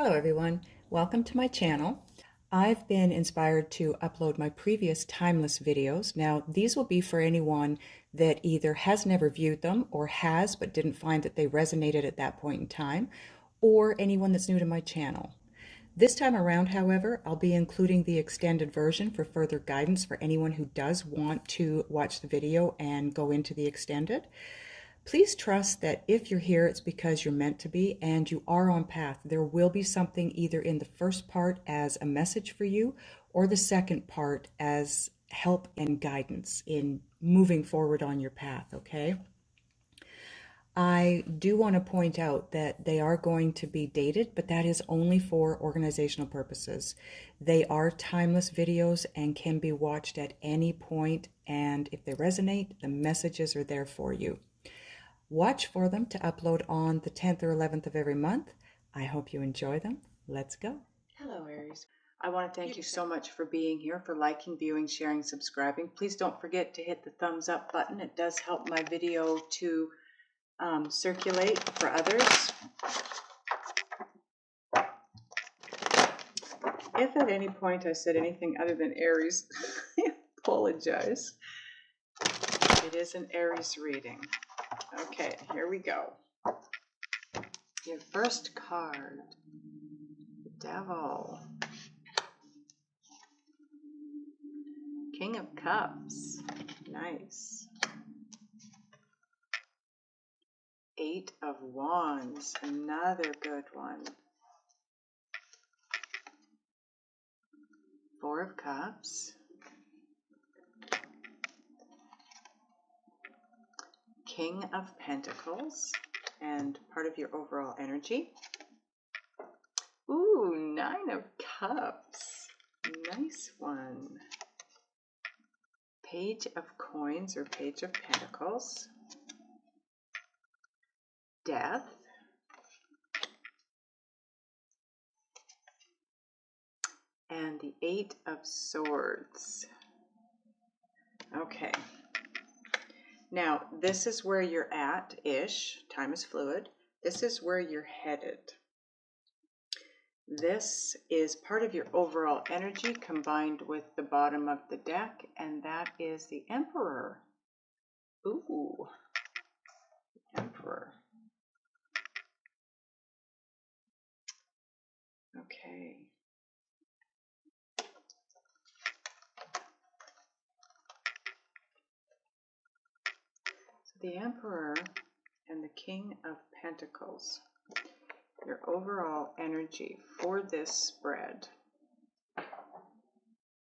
Hello everyone, welcome to my channel. I've been inspired to upload my previous timeless videos. Now these will be for anyone that either has never viewed them or has but didn't find that they resonated at that point in time, or anyone that's new to my channel. This time around, however, I'll be including the extended version for further guidance for anyone who does want to watch the video and go into the extended. Please trust that if you're here, it's because you're meant to be and you are on path. There will be something either in the first part as a message for you or the second part as help and guidance in moving forward on your path, okay? I do want to point out that they are going to be dated, but that is only for organizational purposes. They are timeless videos and can be watched at any point, and if they resonate, the messages are there for you. Watch for them to upload on the 10th or 11th of every month. I hope you enjoy them. Let's go. Hello, Aries. I want to thank you so much for being here, for liking, viewing, sharing, subscribing. Please don't forget to hit the thumbs up button. It does help my video to circulate for others. If at any point I said anything other than Aries, I apologize. It is an Aries reading. Okay, here we go. Your first card, the Devil. King of Cups, nice. Eight of Wands, another good one. Four of Cups. King of Pentacles, and part of your overall energy. Ooh, Nine of Cups, nice one. Page of Coins or Page of Pentacles. Death. And the Eight of Swords. Okay. Now, this is where you're at-ish. Time is fluid. This is where you're headed. This is part of your overall energy combined with the bottom of the deck, and that is the Emperor. Ooh, Emperor. Okay. So the Emperor and the King of Pentacles. Your overall energy for this spread.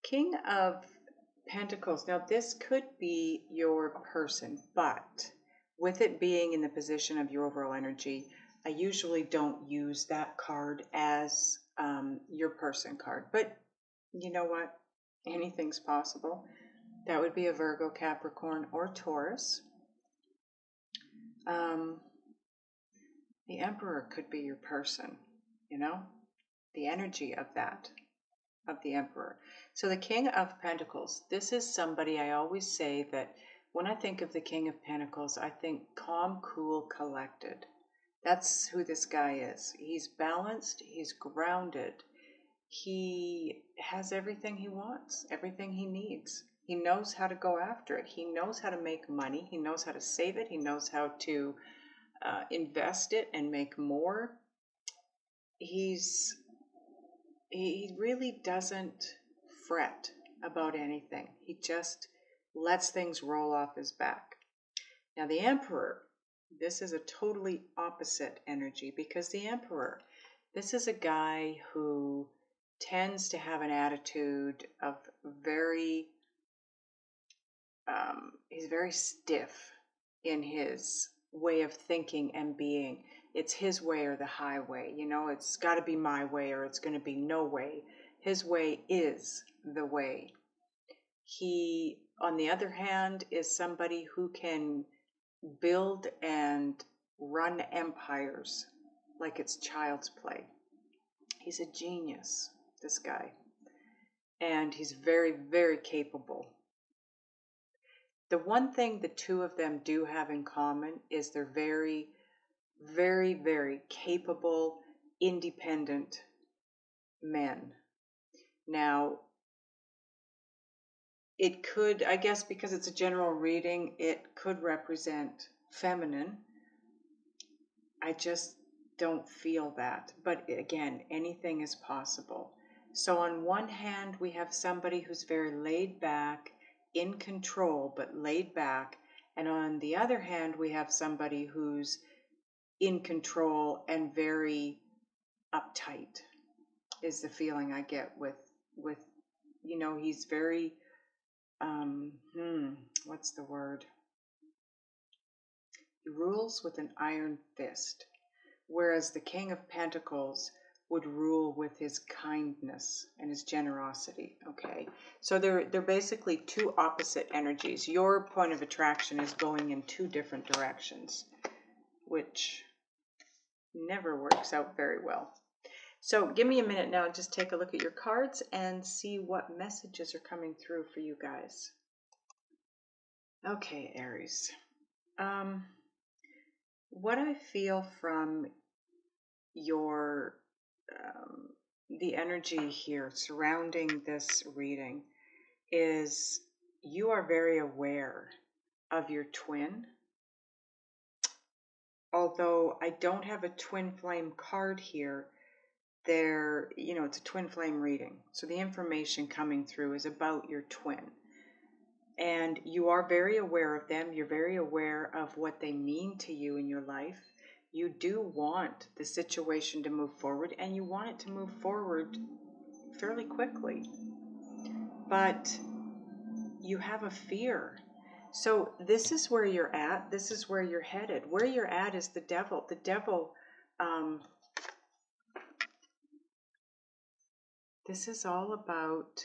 King of Pentacles. Now this could be your person, but with it being in the position of your overall energy, I usually don't use that card as your person card. But you know what? Anything's possible. That would be a Virgo, Capricorn, or Taurus. The Emperor could be your person, you know, the energy of that, of the Emperor. So the King of Pentacles, this is somebody I always say that when I think of the King of Pentacles, I think calm, cool, collected. That's who this guy is. He's balanced, he's grounded. He has everything he wants, everything he needs. He knows how to go after it. He knows how to make money. He knows how to save it. He knows how to invest it and make more. He really doesn't fret about anything. He just lets things roll off his back. Now the Emperor, this is a totally opposite energy, because the Emperor, this is a guy who tends to have an attitude of he's very stiff in his way of thinking and being. It's his way or the highway. You know, it's got to be my way or it's going to be no way. His way is the way. He, on the other hand, is somebody who can build and run empires like it's child's play. He's a genius, this guy. And he's very, very capable. The one thing the two of them do have in common is they're very, very, very capable independent men. Now, it could, I guess, because it's a general reading, it could represent feminine. I just don't feel that. But again, anything is possible. So on one hand, we have somebody who's very laid back, in control, but laid back. And on the other hand, we have somebody who's in control and very uptight, is the feeling I get with you know, he's very what's the word? He rules with an iron fist, whereas the King of Pentacles would rule with his kindness and his generosity. Okay, so they're basically two opposite energies. Your point of attraction is going in two different directions, which never works out very well. So give me a minute now and just take a look at your cards and see what messages are coming through for you guys. Okay, Aries. What I feel from your the energy here surrounding this reading is you are very aware of your twin. Although I don't have a twin flame card here, there, you know, it's a twin flame reading. So the information coming through is about your twin. And you are very aware of them. You're very aware of what they mean to you in your life. You do want the situation to move forward, and you want it to move forward fairly quickly. But you have a fear. So this is where you're at. This is where you're headed. Where you're at is the devil. The devil, this is all about,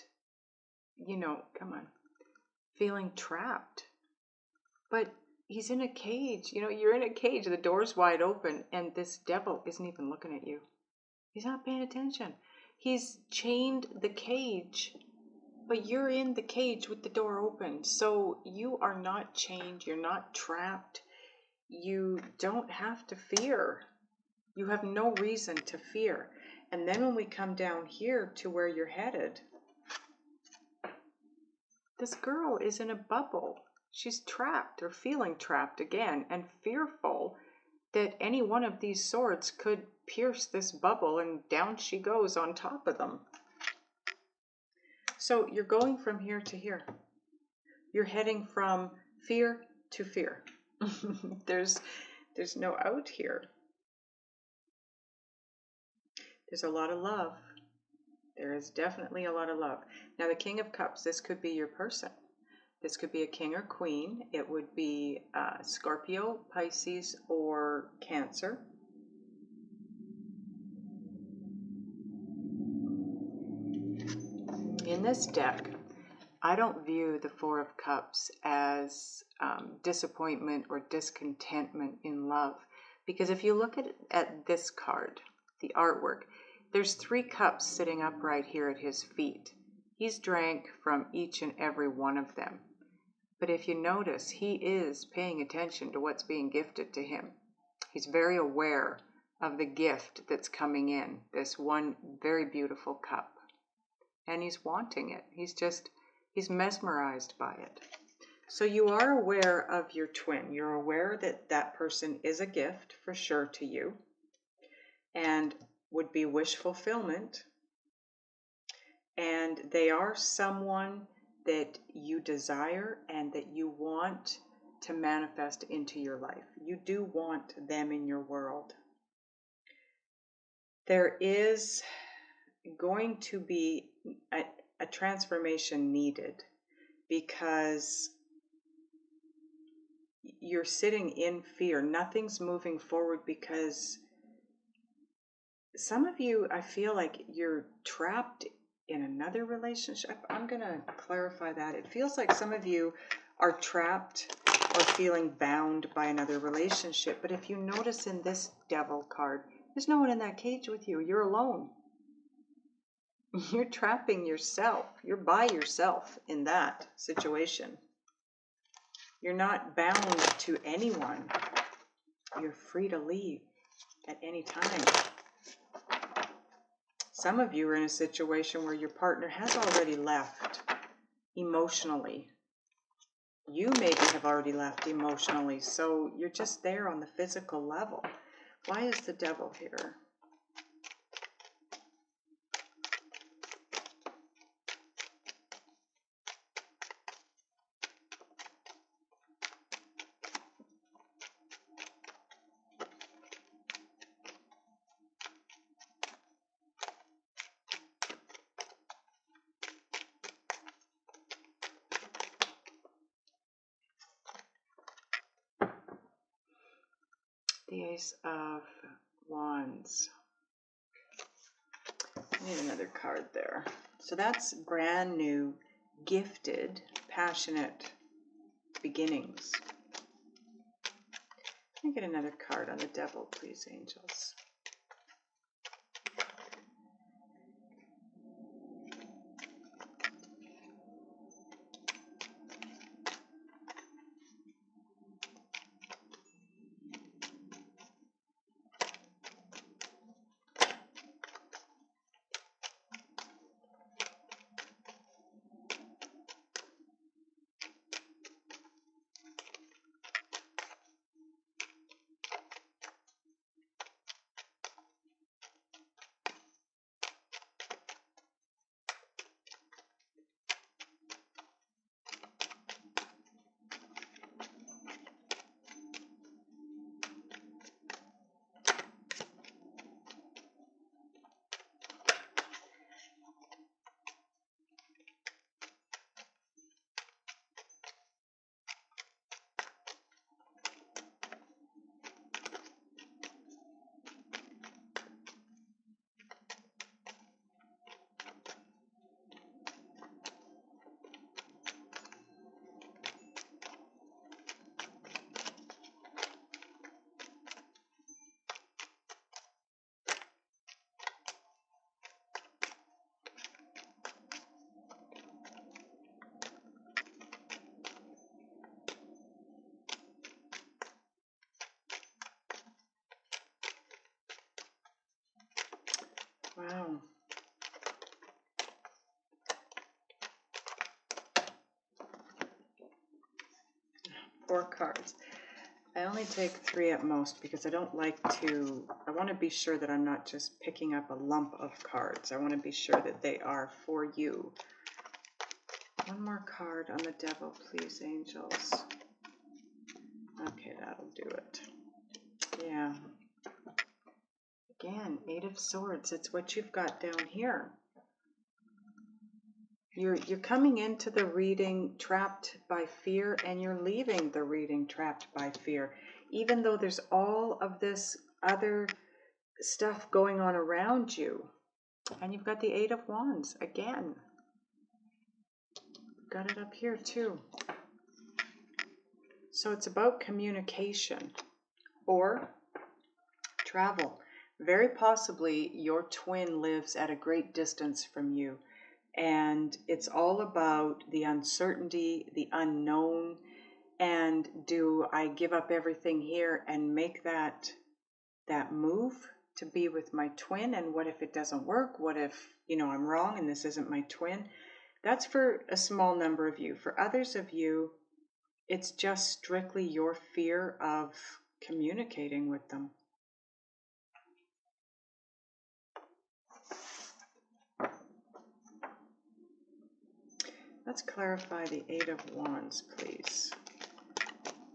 you know, come on, feeling trapped. But he's in a cage. You know, you're in a cage. The door's wide open, and this devil isn't even looking at you. He's not paying attention. He's chained the cage, but you're in the cage with the door open. So you are not chained. You're not trapped. You don't have to fear. You have no reason to fear. And then when we come down here to where you're headed, this girl is in a bubble. She's trapped or feeling trapped again and fearful that any one of these swords could pierce this bubble and down she goes on top of them. So you're going from here to here. You're heading from fear to fear. There's no out here. There's a lot of love. There is definitely a lot of love. Now the King of Cups, this could be your person. This could be a king or queen. It would be Scorpio, Pisces, or Cancer. In this deck, I don't view the Four of Cups as disappointment or discontentment in love. Because if you look at this card, the artwork, there's 3 cups sitting upright here at his feet. He's drank from each and every one of them. But if you notice, he is paying attention to what's being gifted to him. He's very aware of the gift that's coming in, this one very beautiful cup. And he's wanting it. He's mesmerized by it. So you are aware of your twin. You're aware that that person is a gift for sure to you and would be wish fulfillment. And they are someone that you desire and that you want to manifest into your life. You do want them in your world. There is going to be a transformation needed because you're sitting in fear. Nothing's moving forward because some of you, I feel like you're trapped in another relationship. I'm going to clarify that. It feels like some of you are trapped or feeling bound by another relationship. But if you notice in this devil card, there's no one in that cage with you. You're alone. You're trapping yourself. You're by yourself in that situation. You're not bound to anyone. You're free to leave at any time. Some of you are in a situation where your partner has already left emotionally. You maybe have already left emotionally, so you're just there on the physical level. Why is the devil here? The Ace of Wands. I need another card there. So that's brand new, gifted, passionate beginnings. Can I get another card on the devil, please, angels? Wow. Four cards. I only take 3 at most because I don't like to, I want to be sure that I'm not just picking up a lump of cards. I want to be sure that they are for you. One more card on the devil, please, angels. Okay, that'll do it. Yeah. Again, 8 of Swords. It's what you've got down here. You're coming into the reading trapped by fear, and you're leaving the reading trapped by fear. Even though there's all of this other stuff going on around you. And you've got the 8 of Wands again. Got it up here too. So it's about communication or travel. Very possibly your twin lives at a great distance from you. And it's all about the uncertainty, the unknown, and do I give up everything here and make that move to be with my twin? And what if it doesn't work? What if, I'm wrong and this isn't my twin? That's for a small number of you. For others of you, it's just strictly your fear of communicating with them. Let's clarify the 8 of Wands, please.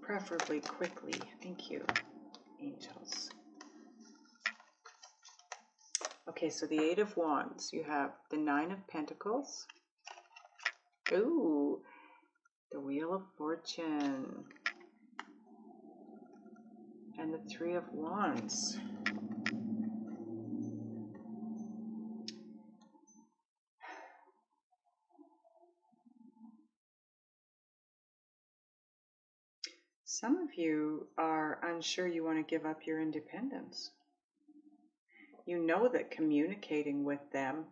Preferably quickly. Thank you, angels. Okay, so the 8 of Wands, you have the 9 of Pentacles. Ooh, the Wheel of Fortune. And the 3 of Wands. Some of you are unsure you want to give up your independence. You know that communicating with them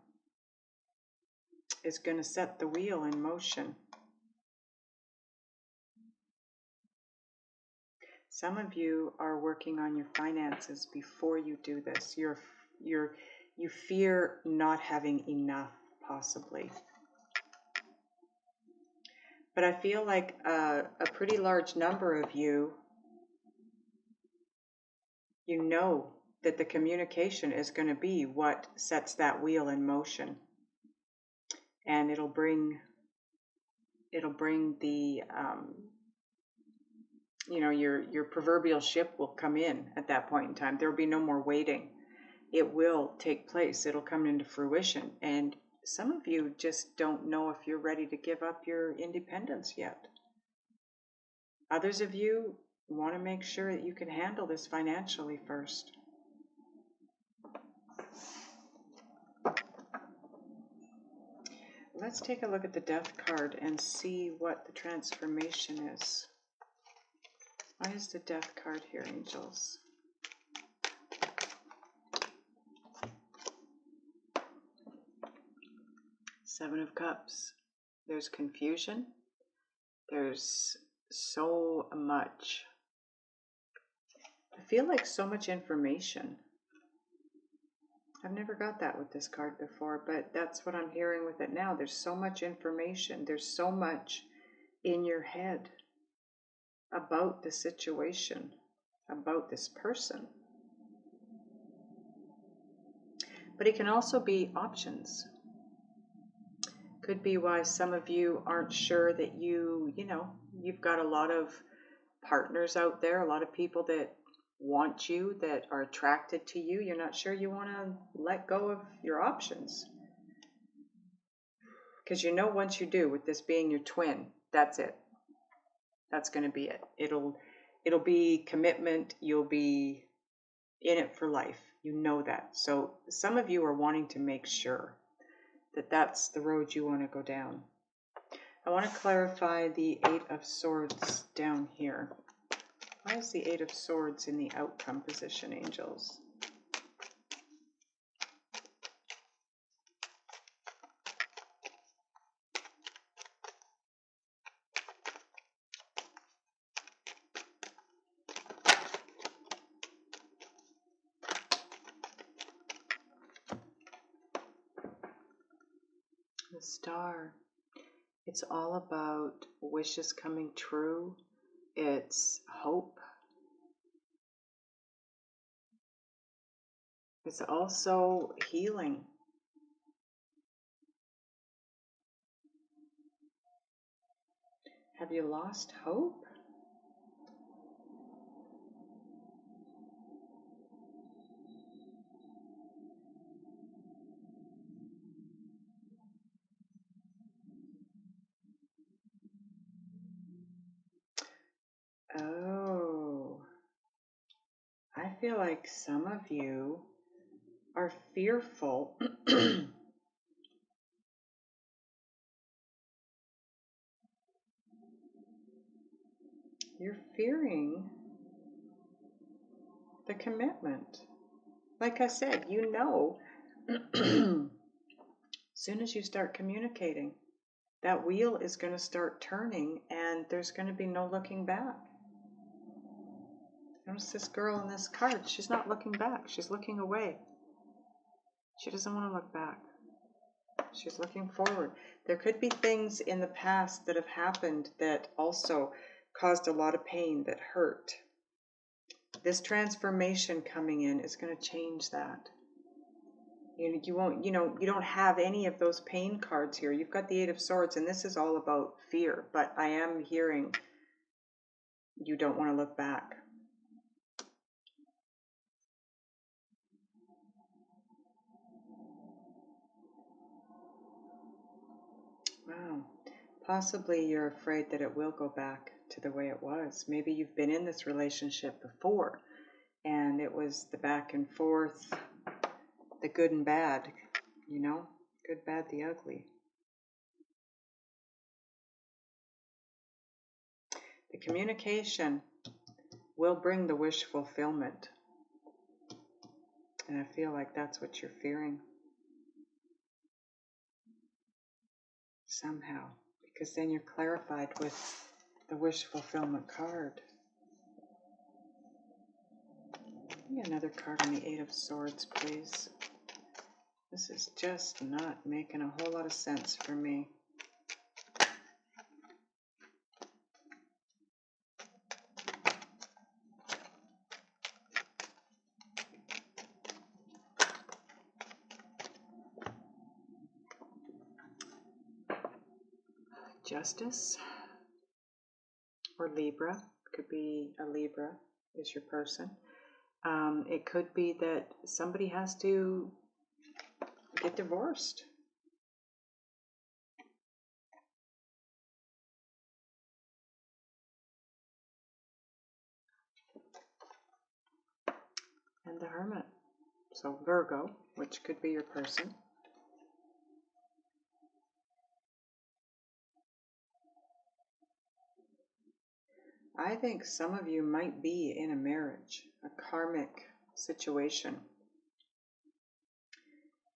is going to set the wheel in motion. Some of you are working on your finances before you do this. You're You fear not having enough, possibly. But I feel like a pretty large number of you, you know that the communication is going to be what sets that wheel in motion. And it'll bring the, you know, your proverbial ship will come in at that point in time. There will be no more waiting. It will take place. It'll come into fruition. And some of you just don't know if you're ready to give up your independence yet. Others of you want to make sure that you can handle this financially first. Let's take a look at the Death card and see what the transformation is. Why is the Death card here, angels? Seven of Cups. There's confusion. There's so much. I feel like so much information. I've never got that with this card before, but that's what I'm hearing with it now. There's so much information. There's so much in your head about the situation, about this person. But it can also be options. Could be why some of you aren't sure that you know, you've got a lot of partners out there, a lot of people that want you, that are attracted to you. You're not sure you want to let go of your options. Because you know once you do, with this being your twin, that's it. That's going to be it. It'll be commitment. You'll be in it for life. You know that. So some of you are wanting to make sure that that's the road you want to go down. I want to clarify the Eight of Swords down here. Why is the Eight of Swords in the outcome position, angels? The Star. It's all about wishes coming true. It's hope. It's also healing. Have you lost hope? Oh, I feel like some of you are fearful. You're fearing the commitment. Like I said, you know, as soon as you start communicating, that wheel is going to start turning and there's going to be no looking back. Notice this girl in this card. She's not looking back. She's looking away. She doesn't want to look back. She's looking forward. There could be things in the past that have happened that also caused a lot of pain, that hurt. This transformation coming in is going to change that. You won't, you don't have any of those pain cards here. You've got the Eight of Swords, and this is all about fear. But I am hearing you don't want to look back. Wow. Possibly you're afraid that it will go back to the way it was. Maybe you've been in this relationship before, and it was the back and forth, the good and bad, good, bad, the ugly. The communication will bring the wish fulfillment. And I feel like that's what you're fearing. Somehow. Because then you're clarified with the wish fulfillment card. Give me another card on the Eight of Swords, please. This is just not making a whole lot of sense for me. Justice or Libra. Could be a Libra is your person. It could be that somebody has to get divorced. And the Hermit. So Virgo, which could be your person. I think some of you might be in a marriage, a karmic situation.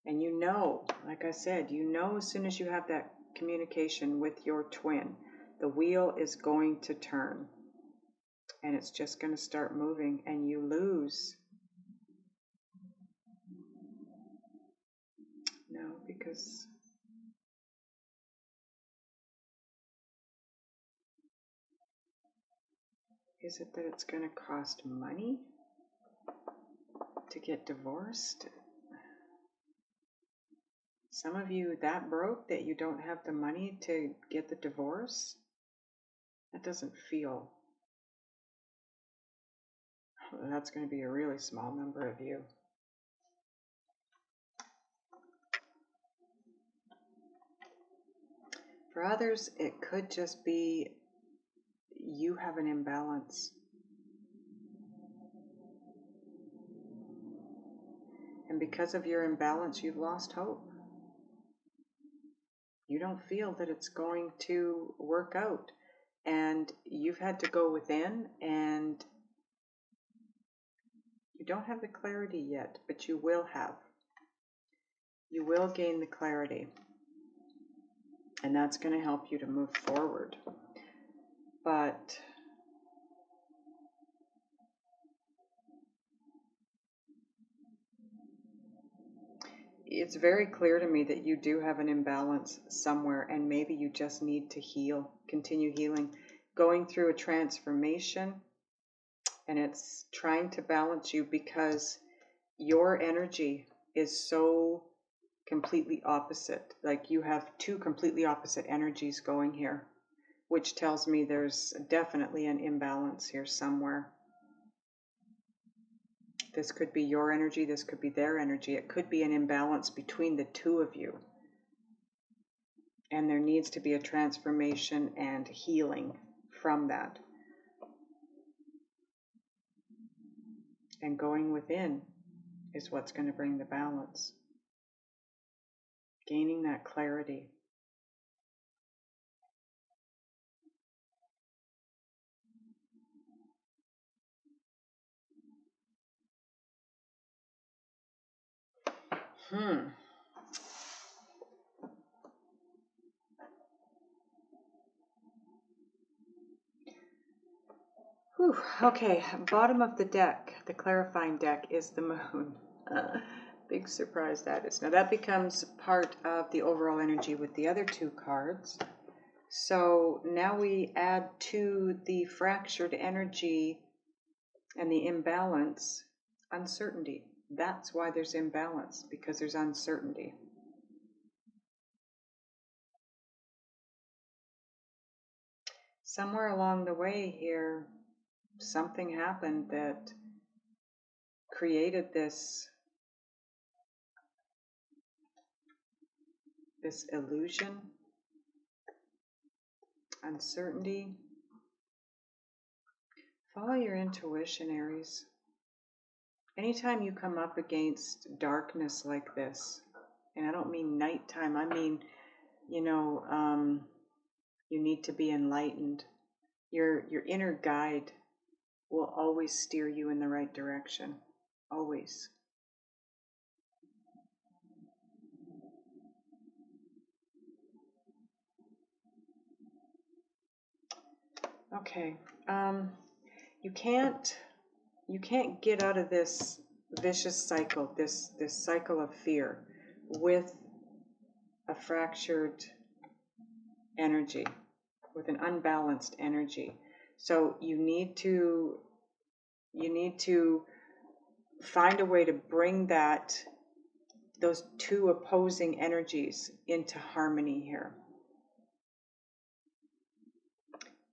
And you know, like I said, you know as soon as you have that communication with your twin, the wheel is going to turn. And it's just going to start moving, and you lose. No, because is it that it's going to cost money to get divorced? Some of you that broke that you don't have the money to get the divorce? That doesn't feel. That's going to be a really small number of you. For others, it could just be you have an imbalance. And because of your imbalance, you've lost hope. You don't feel that it's going to work out. And you've had to go within, and you don't have the clarity yet, but you will have. You will gain the clarity. And that's going to help you to move forward. But it's very clear to me that you do have an imbalance somewhere, and maybe you just need to heal, continue healing, going through a transformation, and it's trying to balance you because your energy is so completely opposite. Like you have two completely opposite energies going here, which tells me there's definitely an imbalance here somewhere. This could be your energy, this could be their energy. It could be an imbalance between the two of you. And there needs to be a transformation and healing from that. And going within is what's going to bring the balance. Gaining that clarity. Whew. Okay, bottom of the deck, the clarifying deck, is the moon. Big surprise that is. Now that becomes part of the overall energy with the other two cards. So now we add to the fractured energy and the imbalance, uncertainty. That's why there's imbalance, because there's uncertainty. Somewhere along the way here, something happened that created this illusion, uncertainty. Follow your intuition, Aries. Anytime you come up against darkness like this, and I don't mean nighttime, I mean, you need to be enlightened. Your inner guide will always steer you in the right direction. Always. Okay. You can't get out of this vicious cycle, this cycle of fear, with a fractured energy, with an unbalanced energy. So you need to find a way to bring those two opposing energies into harmony here.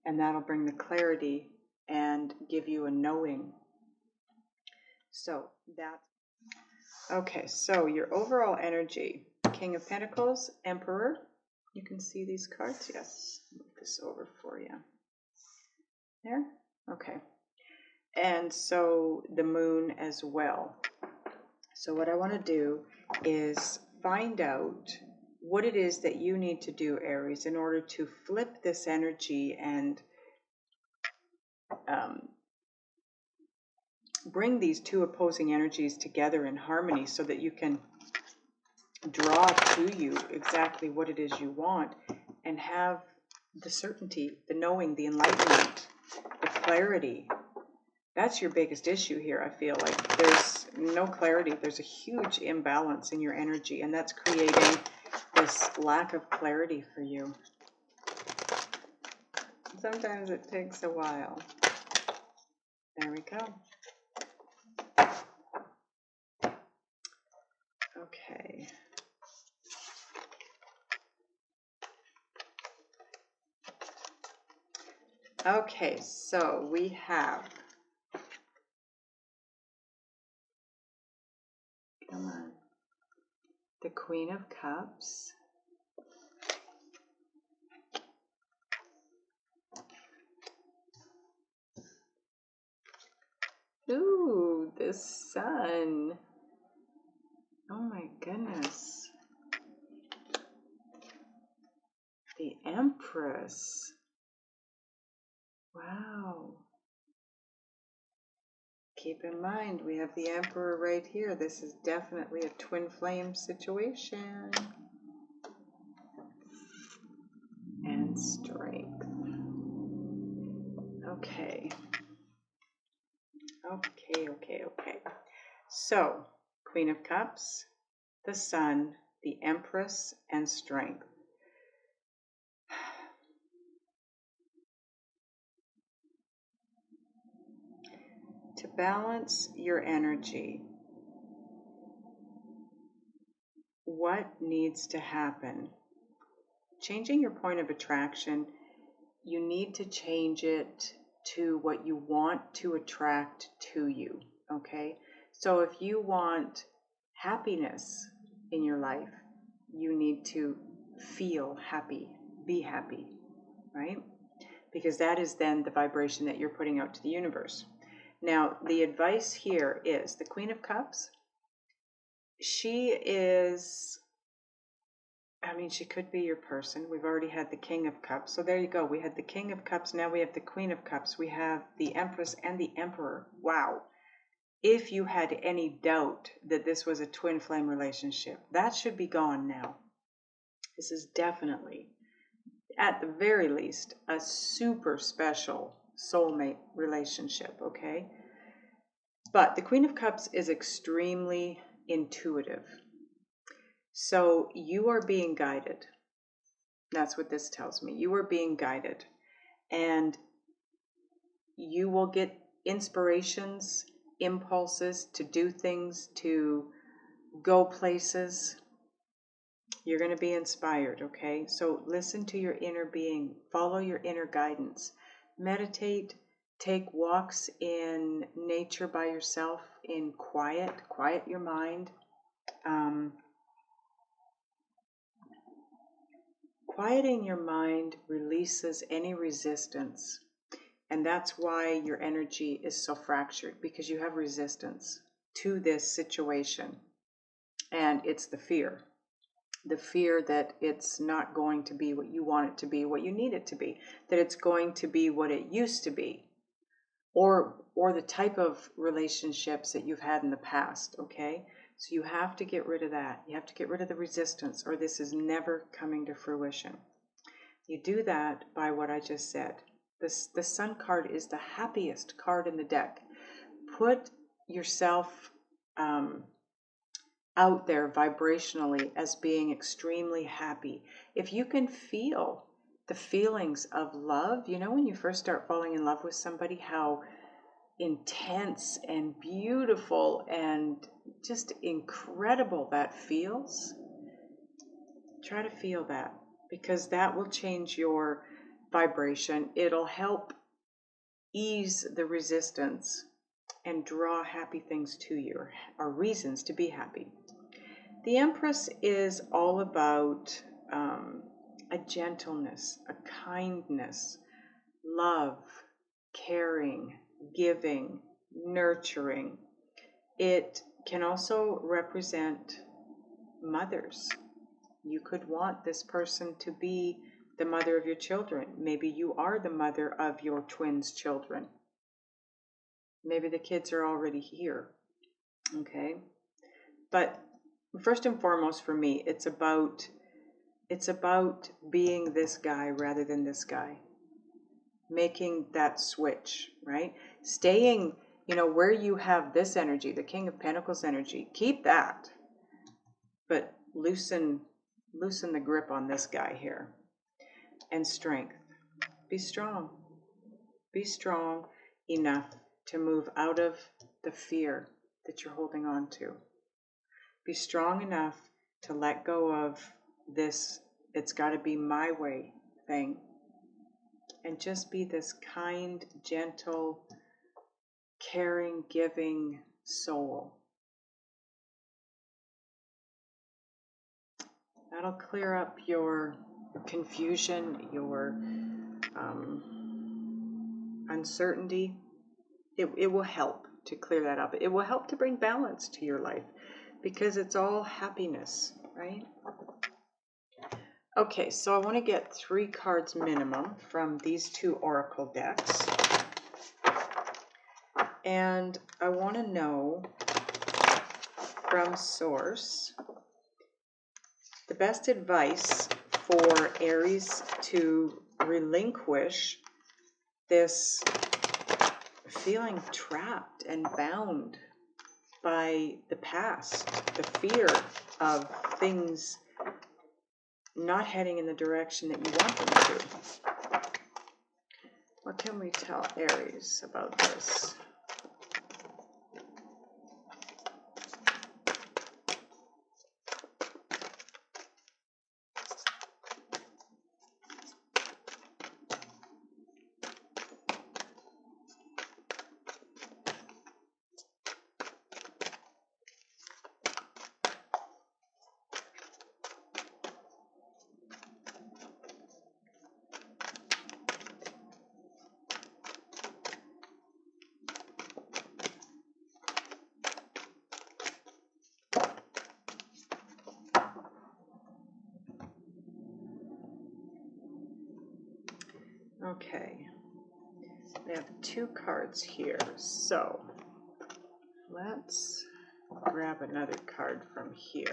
And that'll bring the clarity and give you a knowing. So okay, so your overall energy, King of Pentacles, Emperor. You can see these cards? Yes. Move this over for you. There? Okay. And so the Moon as well. So what I want to do is find out what it is that you need to do, Aries, in order to flip this energy and bring these two opposing energies together in harmony so that you can draw to you exactly what it is you want and have the certainty, the knowing, the enlightenment, the clarity. That's your biggest issue here. I feel like there's no clarity. There's a huge imbalance in your energy, and that's creating this lack of clarity for you. Sometimes it takes a while. There we go. Okay. Okay, so we have, come on, the Queen of Cups, ooh, the Sun, oh my goodness, the Empress, wow. Keep in mind, we have the Emperor right here. This is definitely a twin flame situation. And Strength. Okay. Okay. So, Queen of Cups, the Sun, the Empress, and Strength. To balance your energy, what needs to happen? Changing your point of attraction, you need to change it to what you want to attract to you, okay? So if you want happiness in your life, you need to feel happy, be happy, right? Because that is then the vibration that you're putting out to the universe. Now, the advice here is the Queen of Cups. She is, I mean, she could be your person. We've already had the King of Cups. So there you go. We had the King of Cups. Now we have the Queen of Cups. We have the Empress and the Emperor. Wow. If you had any doubt that this was a twin flame relationship, that should be gone now. This is definitely, at the very least, a super special soulmate relationship, okay? But the Queen of Cups is extremely intuitive. So you are being guided. That's what this tells me. You are being guided. And you will get inspirations, impulses to do things, to go places. You're going to be inspired, okay? So listen to your inner being. Follow your inner guidance. Meditate. Take walks in nature by yourself in quiet. Quiet your mind. Quieting your mind releases any resistance. And that's why your energy is so fractured, because you have resistance to this situation. And it's the fear that it's not going to be what you want it to be, what you need it to be, that it's going to be what it used to be, or the type of relationships that you've had in the past, okay? So you have to get rid of that. You have to get rid of the resistance, or this is never coming to fruition. You do that by what I just said. The Sun card is the happiest card in the deck. Put yourself out there vibrationally as being extremely happy. If you can feel the feelings of love, you know, when you first start falling in love with somebody, how intense and beautiful and just incredible that feels. Try to feel that, because that will change your vibration. It'll help ease the resistance and draw happy things to you, or reasons to be happy. The Empress is all about a gentleness, a kindness, love, caring, giving, nurturing. It can also represent mothers. You could want this person to be the mother of your children. Maybe you are the mother of your twins' children. Maybe the kids are already here. Okay? But first and foremost for me, it's about being this guy rather than this guy. Making that switch, right? Staying, where you have this energy, the King of Pentacles energy, keep that. But loosen the grip on this guy here. And strength. Be strong. Be strong enough to move out of the fear that you're holding on to. Be strong enough to let go of this "it's got to be my way" thing. And just be this kind, gentle, caring, giving soul. That'll clear up your confusion, your uncertainty. It will help to clear that up. It will help to bring balance to your life, because it's all happiness, right? Okay, so I want to get 3 cards minimum from these 2 oracle decks. And I want to know from Source the best advice for Aries to relinquish this feeling trapped and bound by the past, the fear of things not heading in the direction that you want them to. What can we tell Aries about this? Okay, we have 2 cards here, so let's grab another card from here.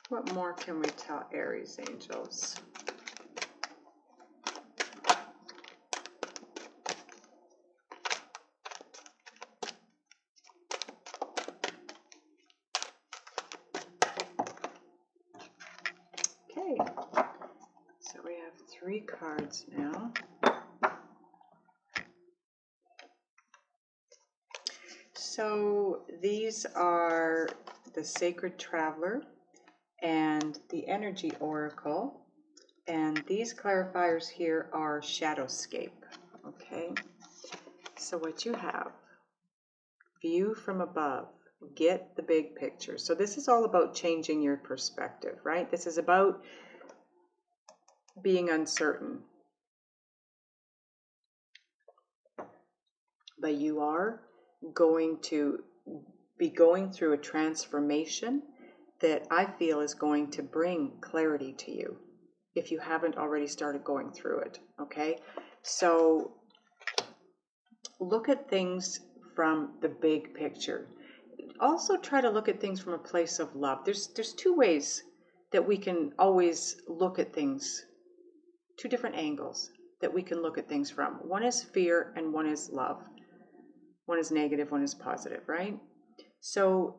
What more can we tell Aries angels? Okay, so we have 3 cards now. So these are the Sacred Traveler and the Energy Oracle, and these clarifiers here are Shadowscape. Okay, so what you have: view from above, get the big picture. So this is all about changing your perspective, right? This is about being uncertain, but you are going to be going through a transformation that I feel is going to bring clarity to you if you haven't already started going through it. Okay, so look at things from the big picture. also try to look at things from a place of love. There's two ways that we can always look at things, two different angles that we can look at things from. One is fear and one is love. One is negative, one is positive, right? So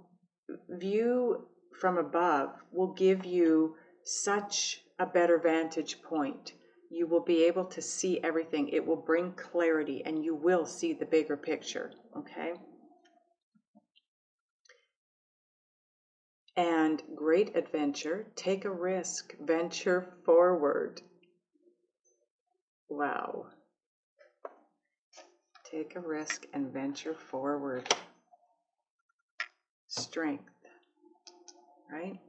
view from above will give you such a better vantage point. You will be able to see everything. It will bring clarity and you will see the bigger picture, okay? And great adventure. Take a risk. Venture forward. Wow. Take a risk and venture forward. Strength, right?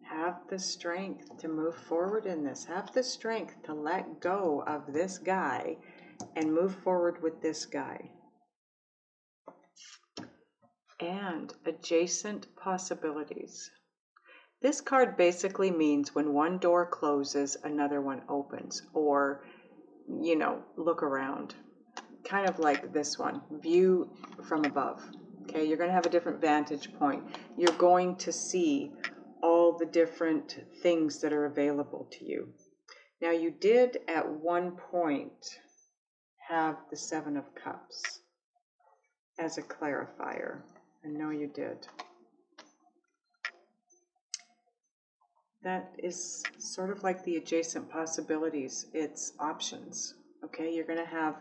Have the strength to move forward in this. Have the strength to let go of this guy and move forward with this guy. And adjacent possibilities. This card basically means when one door closes, another one opens. Or, you know, look around. Kind of like this one. View from above. Okay, you're going to have a different vantage point. You're going to see all the different things that are available to you. Now, you did at one point have the Seven of Cups as a clarifier. I know you did. That is sort of like the adjacent possibilities. It's options. Okay, you're going to have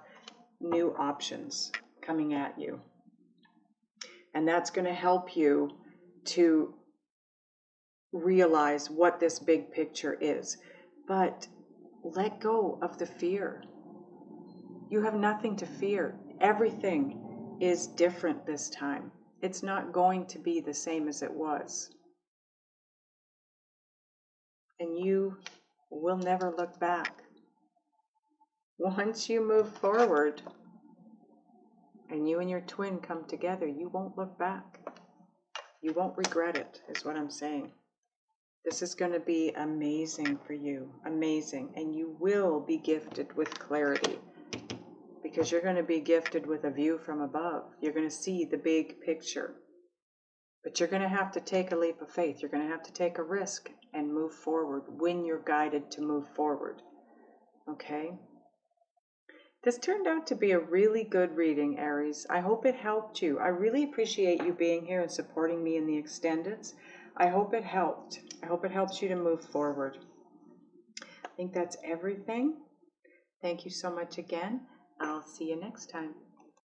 new options coming at you. And that's going to help you to realize what this big picture is. But let go of the fear. You have nothing to fear. Everything is different this time. It's not going to be the same as it was. And you will never look back. Once you move forward and you and your twin come together, you won't look back. You won't regret it, is what I'm saying. This is going to be amazing for you. Amazing. And you will be gifted with clarity because you're going to be gifted with a view from above. You're going to see the big picture. But you're going to have to take a leap of faith. You're going to have to take a risk and move forward when you're guided to move forward. Okay? This turned out to be a really good reading, Aries. I hope it helped you. I really appreciate you being here and supporting me in the extendeds. I hope it helped. I hope it helps you to move forward. I think that's everything. Thank you so much again. I'll see you next time.